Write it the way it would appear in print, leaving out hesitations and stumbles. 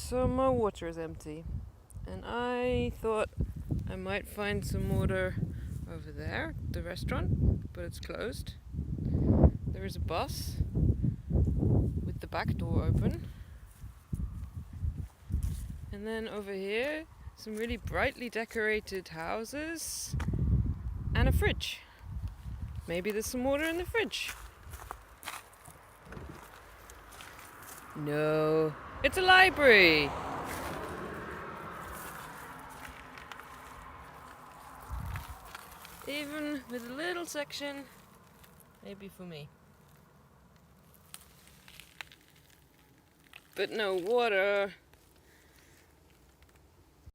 So my water is empty, and I thought I might find some water over there, the restaurant, but it's closed. There is a bus with the back door open, and then over here some really brightly decorated houses and a fridge. Maybe there's some water in the fridge. No, it's a library. Even with a little section, maybe for me. But no water.